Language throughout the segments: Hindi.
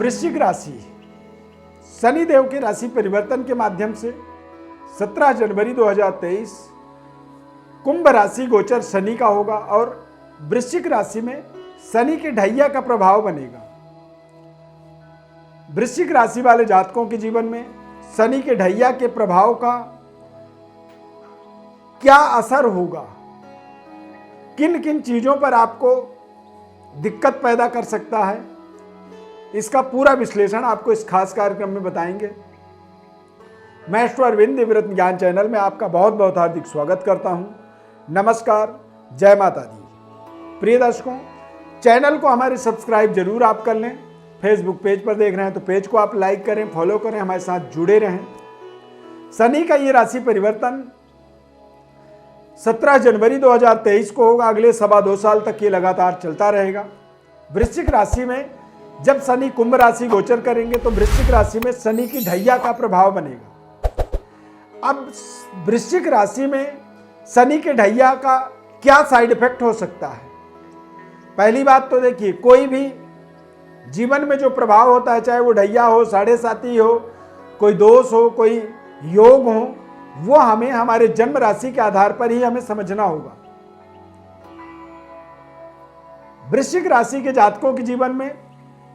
वृश्चिक राशि शनि देव के राशि परिवर्तन के माध्यम से 17 जनवरी 2023 कुंभ राशि गोचर शनि का होगा और वृश्चिक राशि में शनि के ढैया का प्रभाव बनेगा। वृश्चिक राशि वाले जातकों के जीवन में शनि के ढैया के प्रभाव का क्या असर होगा, किन किन चीजों पर आपको दिक्कत पैदा कर सकता है, इसका पूरा विश्लेषण आपको इस खास कार्यक्रम में बताएंगे। मैं एस्ट्रो अरविंद दिव्य रत्न ज्ञान चैनल में आपका बहुत बहुत हार्दिक स्वागत करता हूं। नमस्कार, जय माता दी। प्रिय दर्शकों, चैनल को हमारे सब्सक्राइब जरूर आप कर लें। फेसबुक पेज पर देख रहे हैं तो पेज को आप लाइक करें, फॉलो करें, हमारे साथ जुड़े रहें। शनि का ये राशि परिवर्तन 17 जनवरी 2023 को होगा। अगले 2.25 साल तक ये लगातार चलता रहेगा। वृश्चिक राशि में जब शनि कुंभ राशि गोचर करेंगे तो वृश्चिक राशि में शनि की ढैया का प्रभाव बनेगा। अब वृश्चिक राशि में शनि के ढैया का क्या साइड इफेक्ट हो सकता है? पहली बात तो देखिए, कोई भी जीवन में जो प्रभाव होता है, चाहे वो ढैया हो, साढ़े साती हो, कोई दोष हो, कोई योग हो, वो हमें हमारे जन्म राशि के आधार पर ही हमें समझना होगा। वृश्चिक राशि के जातकों के जीवन में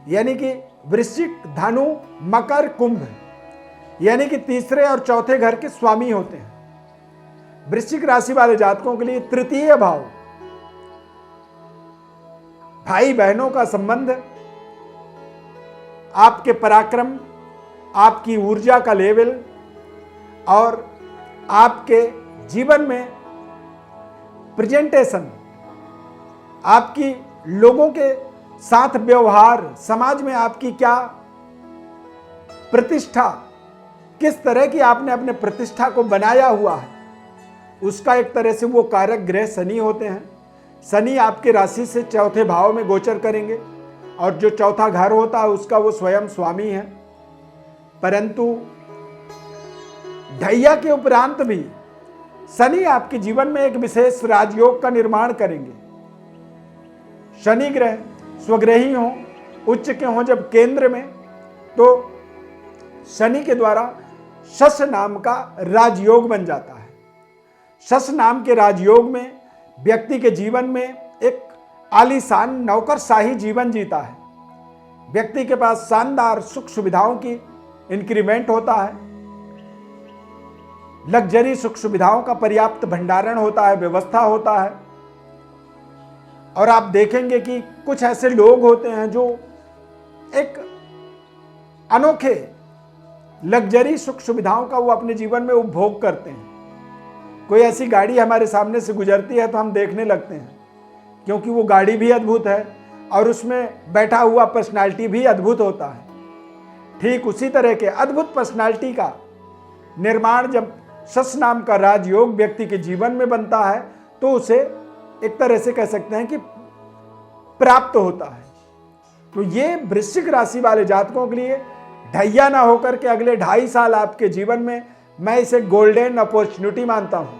यानी कि वृश्चिक, धनु, मकर, कुंभ यानी कि तीसरे और चौथे घर के स्वामी होते हैं। वृश्चिक राशि वाले जातकों के लिए तृतीय भाव, भाई बहनों का संबंध, आपके पराक्रम, आपकी ऊर्जा का लेवल और आपके जीवन में प्रेजेंटेशन, आपकी लोगों के साथ व्यवहार, समाज में आपकी क्या प्रतिष्ठा, किस तरह की आपने अपने प्रतिष्ठा को बनाया हुआ है, उसका एक तरह से वो कारक ग्रह शनि होते हैं। शनि आपके राशि से चौथे भाव में गोचर करेंगे और जो चौथा घर होता है उसका वो स्वयं स्वामी है। परंतु ढैया के उपरांत भी शनि आपके जीवन में एक विशेष राजयोग का निर्माण करेंगे। शनि ग्रह स्वग्रही हों, उच्च के हों जब केंद्र में, तो शनि के द्वारा शश नाम का राजयोग बन जाता है। शश नाम के राजयोग में व्यक्ति के जीवन में एक आलीशान नौकरशाही जीवन जीता है। व्यक्ति के पास शानदार सुख सुविधाओं की इंक्रीमेंट होता है, लग्जरी सुख सुविधाओं का पर्याप्त भंडारण होता है, व्यवस्था होता है। और आप देखेंगे कि कुछ ऐसे लोग होते हैं जो एक अनोखे लग्जरी सुख सुविधाओं का वो अपने जीवन में उपभोग करते हैं। कोई ऐसी गाड़ी हमारे सामने से गुजरती है तो हम देखने लगते हैं, क्योंकि वो गाड़ी भी अद्भुत है और उसमें बैठा हुआ पर्सनालिटी भी अद्भुत होता है। ठीक उसी तरह के अद्भुत पर्सनालिटी का निर्माण जब शश नाम का राजयोग व्यक्ति के जीवन में बनता है तो उसे एक तरह से कह सकते हैं कि प्राप्त होता है। तो ये वृश्चिक राशि वाले जातकों के लिए ढैया ना होकर के अगले 2.5 साल आपके जीवन में मैं इसे गोल्डन अपॉर्चुनिटी मानता हूं,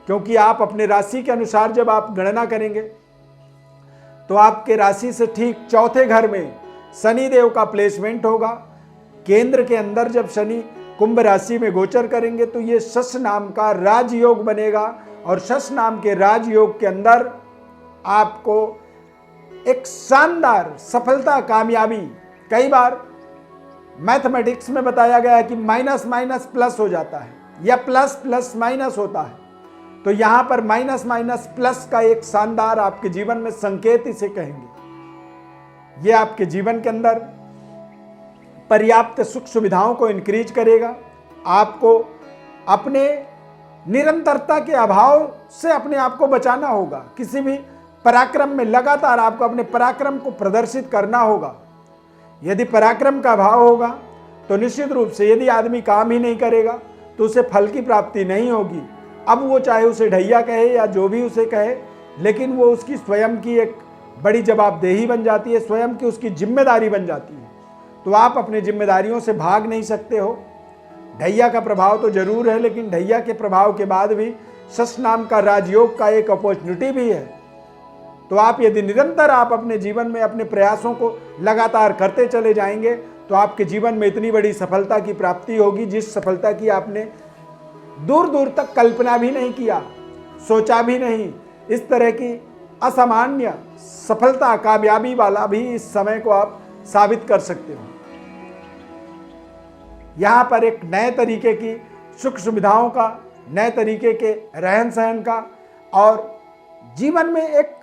क्योंकि आप अपने राशि के अनुसार जब आप गणना करेंगे तो आपके राशि से ठीक चौथे घर में शनि देव का प्लेसमेंट होगा। केंद्र के अंदर जब शनि कुंभ राशि में गोचर करेंगे तो ये शश नाम का राजयोग बनेगा और शश नाम के राजयोग के अंदर आपको एक शानदार सफलता, कामयाबी, कई बार मैथमेटिक्स में बताया गया है कि माइनस माइनस प्लस हो जाता है या प्लस प्लस माइनस होता है, तो यहां पर माइनस माइनस प्लस का एक शानदार आपके जीवन में संकेत इसे कहेंगे। यह आपके जीवन के अंदर पर्याप्त सुख सुविधाओं को इंक्रीज करेगा। आपको अपने निरंतरता के अभाव से अपने आप को बचाना होगा। किसी भी पराक्रम में लगातार आपको अपने पराक्रम को प्रदर्शित करना होगा। यदि पराक्रम का अभाव होगा तो निश्चित रूप से यदि आदमी काम ही नहीं करेगा तो उसे फल की प्राप्ति नहीं होगी। अब वो चाहे उसे ढैया कहे या जो भी उसे कहे, लेकिन वो उसकी स्वयं की एक बड़ी जवाबदेही बन जाती है, स्वयं की उसकी जिम्मेदारी बन जाती है। तो आप अपनी जिम्मेदारियों से भाग नहीं सकते हो। ढैया का प्रभाव तो जरूर है, लेकिन ढैया के प्रभाव के बाद भी शश नाम का राजयोग का एक अपॉर्चुनिटी भी है। तो आप यदि निरंतर आप अपने जीवन में अपने प्रयासों को लगातार करते चले जाएंगे तो आपके जीवन में इतनी बड़ी सफलता की प्राप्ति होगी जिस सफलता की आपने दूर दूर तक कल्पना भी नहीं किया, सोचा भी नहीं। इस तरह की असामान्य सफलता, कामयाबी वाला भी इस समय को आप साबित कर सकते हो। यहां पर एक नए तरीके की सुख सुविधाओं का, नए तरीके के रहन सहन का और जीवन में एक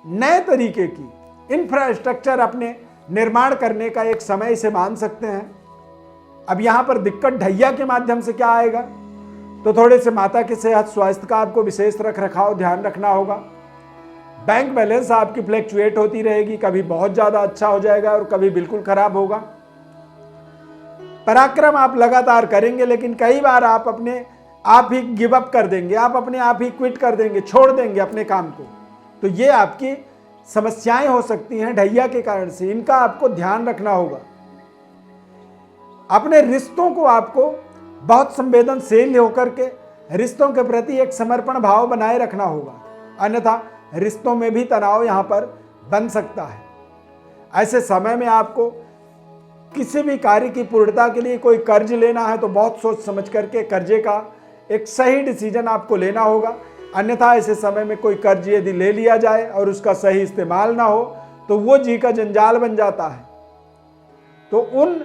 नए तरीके की इंफ्रास्ट्रक्चर अपने निर्माण करने का एक समय इसे मान सकते हैं। अब यहां पर दिक्कत ढैया के माध्यम से क्या आएगा, तो थोड़े से माता के सेहत स्वास्थ्य का आपको विशेष रख रखाव ध्यान रखना होगा। बैंक बैलेंस आपकी फ्लैक्चुएट होती रहेगी, कभी बहुत ज्यादा अच्छा हो जाएगा और कभी बिल्कुल खराब होगा। पराक्रम आप लगातार करेंगे लेकिन कई बार आप अपने आप ही गिव अप कर देंगे, आप अपने आप ही क्विट कर देंगे, छोड़ देंगे अपने काम को। तो ये आपकी समस्याएं हो सकती हैं ढैया के कारण से, इनका आपको ध्यान रखना होगा। अपने रिश्तों को आपको बहुत संवेदनशील होकर के रिश्तों के प्रति एक समर्पण भाव बनाए रखना होगा, अन्यथा रिश्तों में भी तनाव यहां पर बन सकता है। ऐसे समय में आपको किसी भी कार्य की पूर्णता के लिए कोई कर्ज लेना है तो बहुत सोच समझ करके कर्जे का एक सही डिसीजन आपको लेना होगा, अन्यथा ऐसे समय में कोई कर्ज यदि ले लिया जाए और उसका सही इस्तेमाल ना हो तो वो जी का जंजाल बन जाता है। तो उन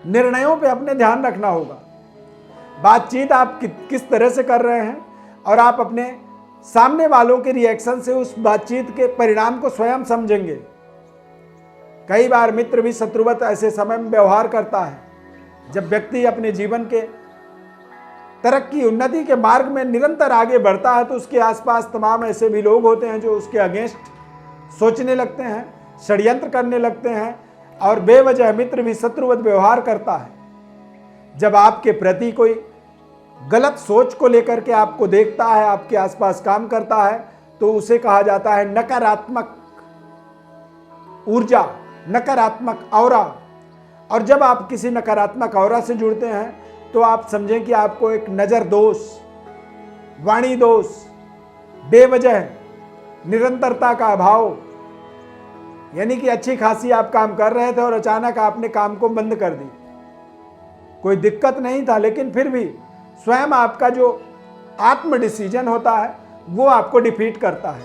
निर्णयों पे अपने ध्यान रखना होगा। बातचीत आप किस तरह से कर रहे हैं और आप अपने सामने वालों के रिएक्शन से उस बातचीत के परिणाम को स्वयं समझेंगे। कई बार मित्र भी शत्रुवत ऐसे समय में व्यवहार करता है। जब व्यक्ति अपने जीवन के तरक्की उन्नति के मार्ग में निरंतर आगे बढ़ता है तो उसके आसपास तमाम ऐसे भी लोग होते हैं जो उसके अगेंस्ट सोचने लगते हैं, षड्यंत्र करने लगते हैं और बेवजह मित्र भी शत्रुवत व्यवहार करता है। जब आपके प्रति कोई गलत सोच को लेकर के आपको देखता है, आपके आसपास काम करता है, तो उसे कहा जाता है नकारात्मक ऊर्जा, नकारात्मक ऑरा। और जब आप किसी नकारात्मक ऑरा से जुड़ते हैं तो आप समझें कि आपको एक नजर दोष, वाणी दोष, बेवजह निरंतरता का अभाव, यानी कि अच्छी खासी आप काम कर रहे थे और अचानक आपने काम को बंद कर दी। कोई दिक्कत नहीं था लेकिन फिर भी स्वयं आपका जो आत्म डिसीजन होता है वो आपको डिफीट करता है।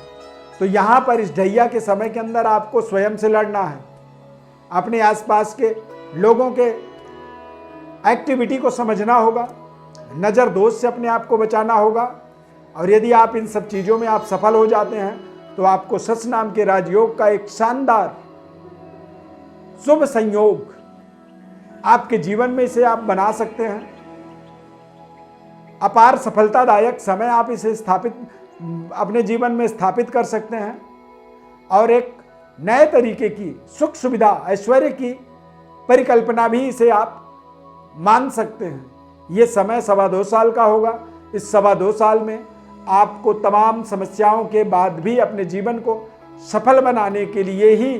तो यहां पर इस ढैया के समय के अंदर आपको स्वयं से लड़ना है, अपने आसपास के लोगों के एक्टिविटी को समझना होगा, नज़र दोष से अपने आप को बचाना होगा। और यदि आप इन सब चीज़ों में आप सफल हो जाते हैं तो आपको सच नाम के राजयोग का एक शानदार शुभ संयोग आपके जीवन में इसे आप बना सकते हैं। अपार सफलतादायक समय आप इसे स्थापित अपने जीवन में स्थापित कर सकते हैं और एक नए तरीके की सुख सुविधा, ऐश्वर्य की परिकल्पना भी इसे आप मान सकते हैं। ये समय 2.25 साल का होगा। इस 2.25 साल में आपको तमाम समस्याओं के बाद भी अपने जीवन को सफल बनाने के लिए ही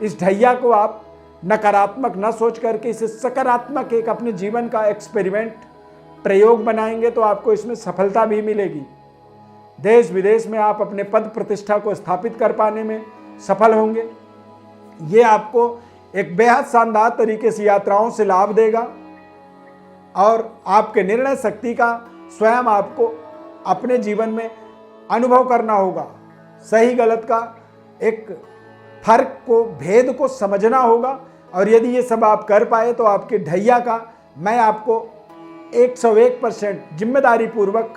इस ढैया को आप नकारात्मक न सोच करके इसे सकारात्मक एक अपने जीवन का एक्सपेरिमेंट प्रयोग बनाएंगे तो आपको इसमें सफलता भी मिलेगी। देश विदेश में आप अपने पद प्रतिष्ठा को स्थापित कर पाने में सफल होंगे। ये आपको एक बेहद शानदार तरीके से यात्राओं से लाभ देगा और आपके निर्णय शक्ति का स्वयं आपको अपने जीवन में अनुभव करना होगा। सही गलत का एक फर्क को, भेद को समझना होगा। और यदि ये सब आप कर पाए तो आपके ढैया का मैं आपको 101% जिम्मेदारी पूर्वक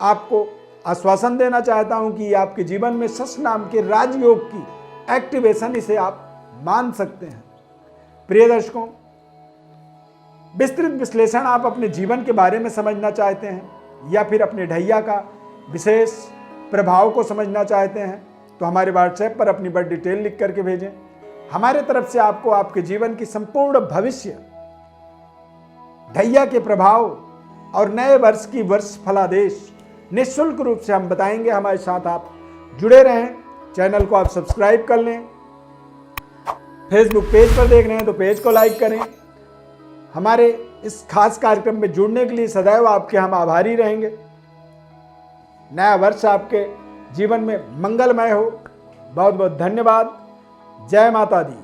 आपको आश्वासन देना चाहता हूं कि आपके जीवन में सच नाम के राजयोग की एक्टिवेशन इसे आप मान सकते हैं। प्रिय दर्शकों, विस्तृत विश्लेषण आप अपने जीवन के बारे में समझना चाहते हैं या फिर अपने ढैया का विशेष प्रभाव को समझना चाहते हैं तो हमारे व्हाट्सएप पर अपनी बड़ी डिटेल लिख करके भेजें। हमारे तरफ से आपको आपके जीवन की संपूर्ण भविष्य, ढैया के प्रभाव और नए वर्ष की वर्ष फलादेश निःशुल्क रूप से हम बताएंगे। हमारे साथ आप जुड़े रहें। चैनल को आप सब्सक्राइब कर लें। फेसबुक पेज पर देख रहे हैं तो पेज को लाइक करें। हमारे इस खास कार्यक्रम में जुड़ने के लिए सदैव आपके हम आभारी रहेंगे। नया वर्ष आपके जीवन में मंगलमय हो। बहुत बहुत धन्यवाद। जय माता दी।